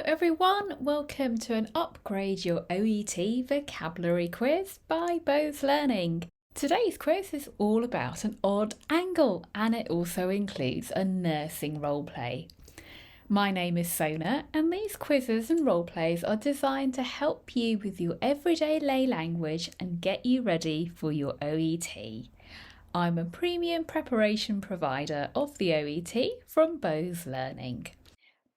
Hello everyone, welcome to an Upgrade Your OET vocabulary quiz by Bose Learning. Today's quiz is all about an odd angle and it also includes a nursing roleplay. My name is Sona and these quizzes and roleplays are designed to help you with your everyday lay language and get you ready for your OET. I'm a premium preparation provider of the OET from Bose Learning.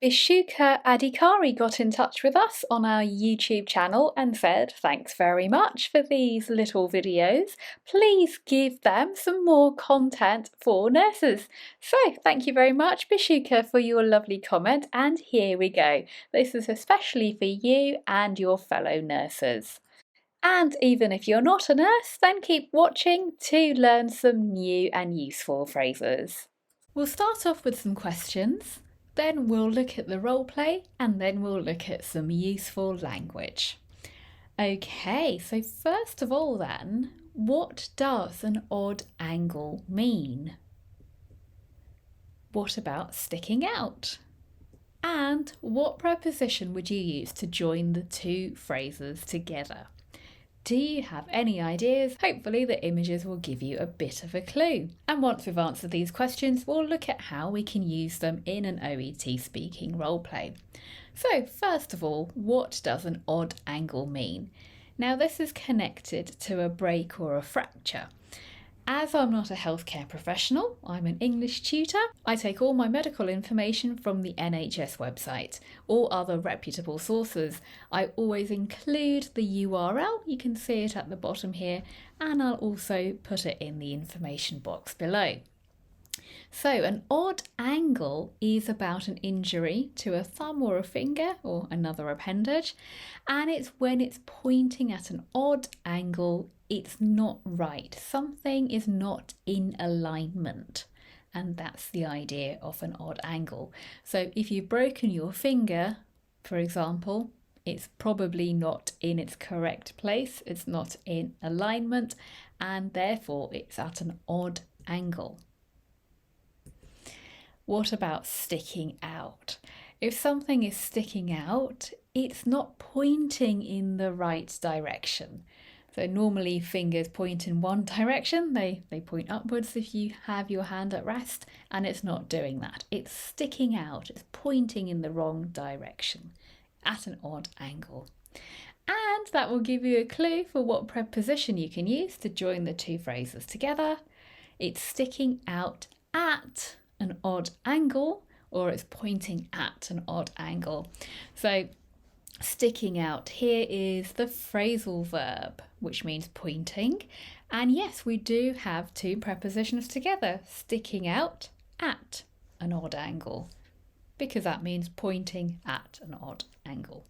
Bishuka Adhikari got in touch with us on our YouTube channel and said, thanks very much for these little videos. Please give them some more content for nurses. So thank you very much, Bishuka, for your lovely comment. And here we go. This is especially for you and your fellow nurses. And even if you're not a nurse, then keep watching to learn some new and useful phrases. We'll start off with some questions. Then we'll look at the role play and then we'll look at some useful language. Okay, so first of all then, what does an odd angle mean? What about sticking out? And what preposition would you use to join the two phrases together? Do you have any ideas? Hopefully the images will give you a bit of a clue. And once we've answered these questions, we'll look at how we can use them in an OET speaking roleplay. So first of all, what does an odd angle mean? Now this is connected to a break or a fracture. As I'm not a healthcare professional, I'm an English tutor. I take all my medical information from the NHS website or other reputable sources. I always include the URL, you can see it at the bottom here, and I'll also put it in the information box below. So an odd angle is about an injury to a thumb or a finger or another appendage, and it's when it's pointing at an odd angle, it's not right. Something is not in alignment, and that's the idea of an odd angle. So if you've broken your finger, for example, it's probably not in its correct place, it's not in alignment, and therefore it's at an odd angle. What about sticking out? If something is sticking out, it's not pointing in the right direction. So normally fingers point in one direction, they point upwards if you have your hand at rest, and it's not doing that. It's sticking out, it's pointing in the wrong direction at an odd angle. And that will give you a clue for what preposition you can use to join the two phrases together. It's sticking out at an odd angle, or it's pointing at an odd angle. So sticking out here is the phrasal verb, which means pointing. And yes, we do have two prepositions together, sticking out at an odd angle, because that means pointing at an odd angle.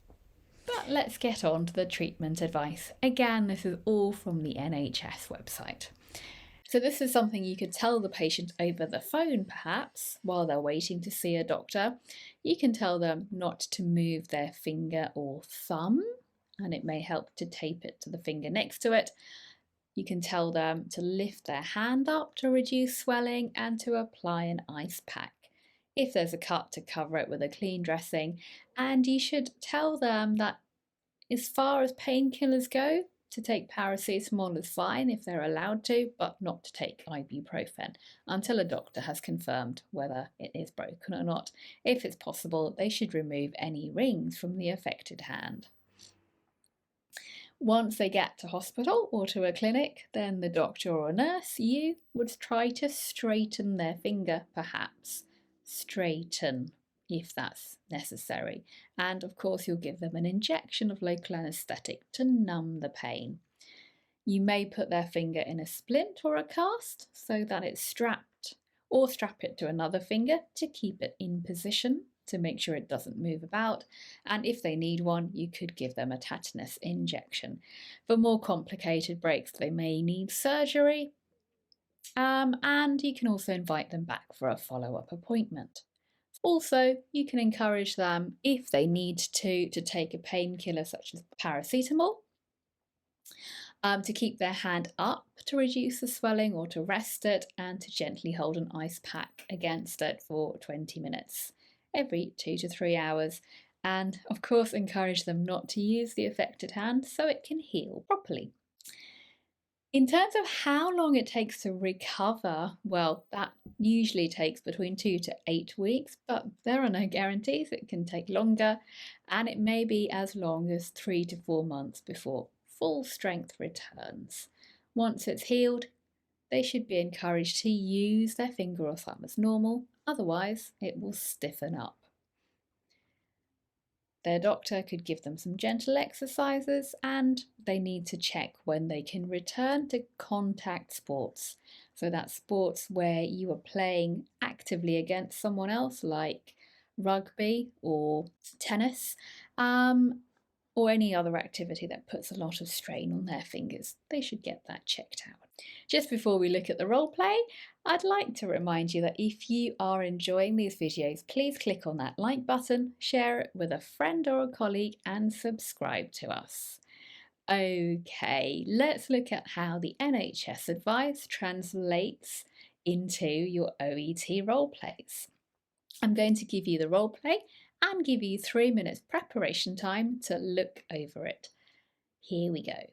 But let's get on to the treatment advice. Again, this is all from the NHS website. So this is something you could tell the patient over the phone, perhaps, while they're waiting to see a doctor. You can tell them not to move their finger or thumb, and it may help to tape it to the finger next to it. You can tell them to lift their hand up to reduce swelling and to apply an ice pack. If there's a cut, to cover it with a clean dressing. And you should tell them that as far as painkillers go, to take paracetamol is fine if they're allowed to, but not to take ibuprofen until a doctor has confirmed whether it is broken or not. If it's possible, they should remove any rings from the affected hand. Once they get to hospital or to a clinic, then the doctor or nurse, you would try to straighten their finger, perhaps. Straighten, if that's necessary. And of course you'll give them an injection of local anaesthetic to numb the pain. You may put their finger in a splint or a cast so that it's strapped, or strap it to another finger to keep it in position to make sure it doesn't move about. And if they need one, you could give them a tetanus injection. For more complicated breaks, they may need surgery, and you can also invite them back for a follow-up appointment. Also, you can encourage them, if they need to take a painkiller such as paracetamol, to keep their hand up to reduce the swelling or to rest it, and to gently hold an ice pack against it for 20 minutes every 2 to 3 hours. and of course encourage them not to use the affected hand so it can heal properly. In terms of how long it takes to recover, well, that usually takes between 2 to 8 weeks, but there are no guarantees. It can take longer, and it may be as long as 3 to 4 months before full strength returns. Once it's healed, they should be encouraged to use their finger or thumb as normal, otherwise, it will stiffen up. Their doctor could give them some gentle exercises, and they need to check when they can return to contact sports. So that's sports where you are playing actively against someone else, like rugby or tennis, or any other activity that puts a lot of strain on their fingers. They should get that checked out. Just before we look at the role play, I'd like to remind you that if you are enjoying these videos, please click on that like button, share it with a friend or a colleague, and subscribe to us. Okay, let's look at how the NHS advice translates into your OET role plays. I'm going to give you the role play and give you 3 minutes preparation time to look over it. Here we go.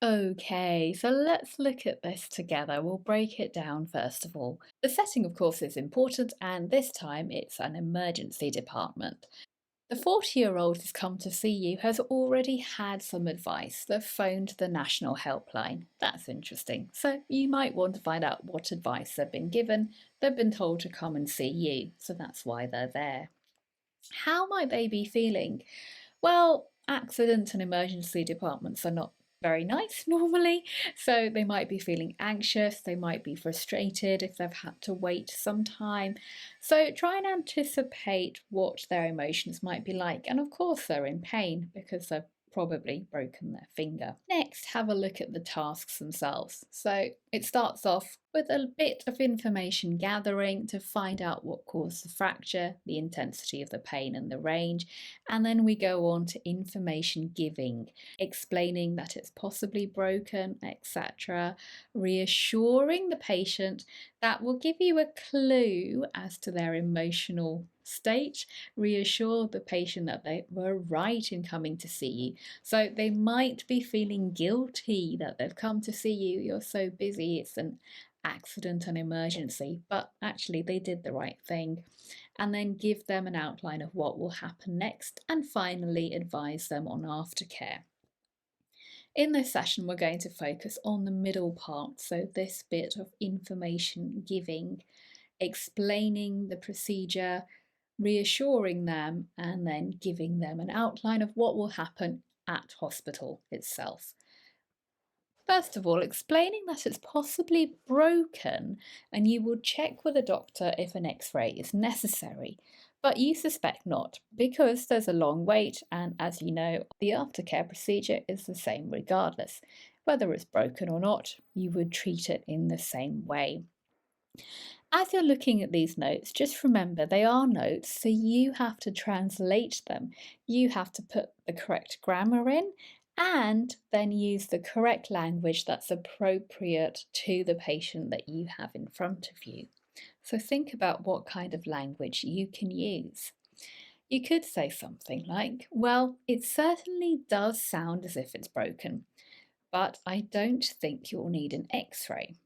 Okay, so let's look at this together. We'll break it down first of all. The setting, of course, is important, and this time it's an emergency department. The 40-year-old who's come to see you has already had some advice. They've phoned the national helpline. That's interesting. So you might want to find out what advice they've been given. They've been told to come and see you, so that's why they're there. How might they be feeling? Well, accident and emergency departments are not very nice normally. So they might be feeling anxious, they might be frustrated if they've had to wait some time. So try and anticipate what their emotions might be like. And of course, they're in pain because they've probably broken their finger. Next, have a look at the tasks themselves. So it starts off with a bit of information gathering to find out what caused the fracture, the intensity of the pain and the range, and then we go on to information giving, explaining that it's possibly broken, etc., reassuring the patient. That will give you a clue as to their emotional state, reassure the patient that they were right in coming to see you. So they might be feeling guilty that they've come to see you, you're so busy, it's an accident, an emergency, but actually they did the right thing. And then give them an outline of what will happen next, and finally advise them on aftercare. In this session, we're going to focus on the middle part, so this bit of information giving, explaining the procedure, reassuring them, and then giving them an outline of what will happen at hospital itself. First of all, explaining that it's possibly broken and you will check with a doctor if an x-ray is necessary, but you suspect not because there's a long wait, and as you know, the aftercare procedure is the same regardless. Whether it's broken or not, you would treat it in the same way. As you're looking at these notes, just remember they are notes, so you have to translate them. You have to put the correct grammar in and then use the correct language that's appropriate to the patient that you have in front of you. So think about what kind of language you can use. You could say something like, well, it certainly does sound as if it's broken, but I don't think you'll need an x-ray.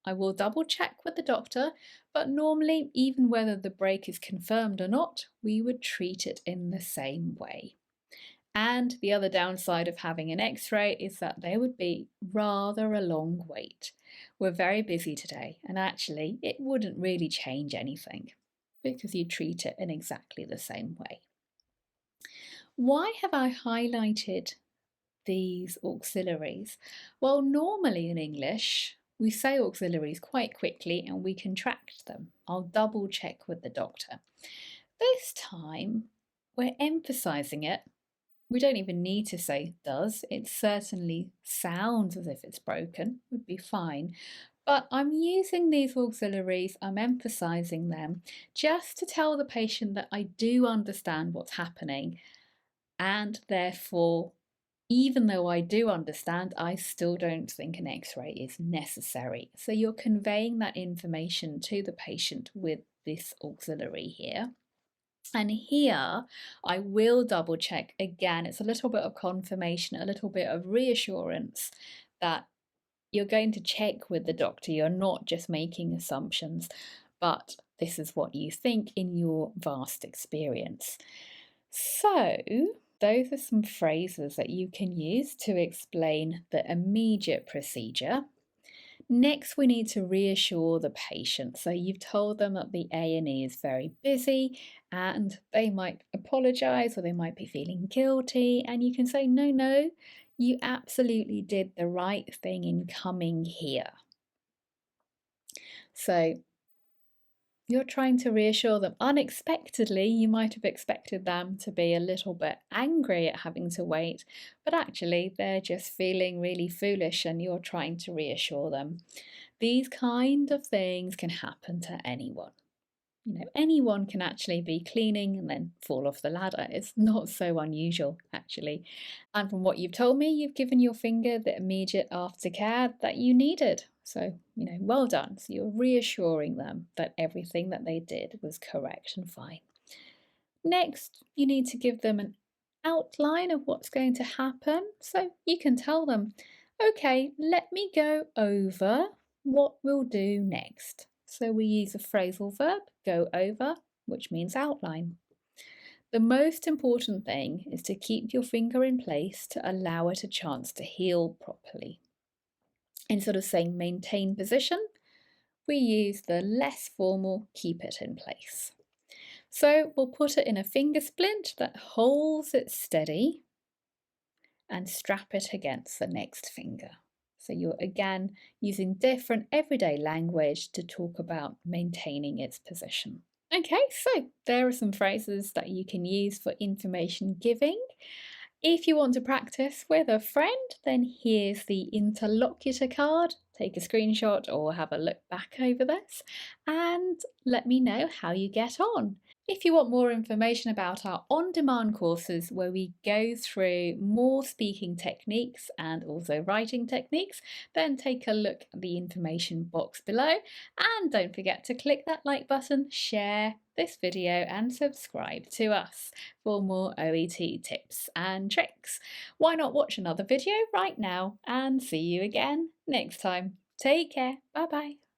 I will double check with the doctor, but normally, even whether the break is confirmed or not, we would treat it in the same way. And the other downside of having an x-ray is that there would be rather a long wait. We're very busy today, and actually it wouldn't really change anything because you treat it in exactly the same way. Why have I highlighted these auxiliaries? Well, normally in English, we say auxiliaries quite quickly and we contract them. I'll double check with the doctor. This time, we're emphasizing it. We don't even need to say does. It certainly sounds as if it's broken, would be fine. But I'm using these auxiliaries, I'm emphasizing them just to tell the patient that I do understand what's happening, and therefore, even though I do understand, I still don't think an x-ray is necessary. So you're conveying that information to the patient with this auxiliary here. And here I will double check again. It's a little bit of confirmation, a little bit of reassurance that you're going to check with the doctor. You're not just making assumptions, but this is what you think in your vast experience. So those are some phrases that you can use to explain the immediate procedure. Next, we need to reassure the patient. So you've told them that the A&E is very busy and they might apologise or they might be feeling guilty, and you can say, no, you absolutely did the right thing in coming here. So you're trying to reassure them. Unexpectedly, you might have expected them to be a little bit angry at having to wait, but actually they're just feeling really foolish and you're trying to reassure them. These kind of things can happen to anyone. You know, anyone can actually be cleaning and then fall off the ladder. It's not so unusual, actually. And from what you've told me, you've given your finger the immediate aftercare that you needed. So, well done. So you're reassuring them that everything that they did was correct and fine. Next, you need to give them an outline of what's going to happen. So you can tell them, okay, let me go over what we'll do next. So we use a phrasal verb, go over, which means outline. The most important thing is to keep your finger in place to allow it a chance to heal properly. Instead of saying maintain position, we use the less formal keep it in place. So we'll put it in a finger splint that holds it steady, and strap it against the next finger. So you're again using different everyday language to talk about maintaining its position. Okay, so there are some phrases that you can use for information giving. If you want to practice with a friend, then here's the interlocutor card. Take a screenshot or have a look back over this and let me know how you get on. If you want more information about our on-demand courses where we go through more speaking techniques and also writing techniques, then take a look at the information box below and don't forget to click that like button, share this video and subscribe to us for more OET tips and tricks. Why not watch another video right now and see you again next time. Take care. Bye bye.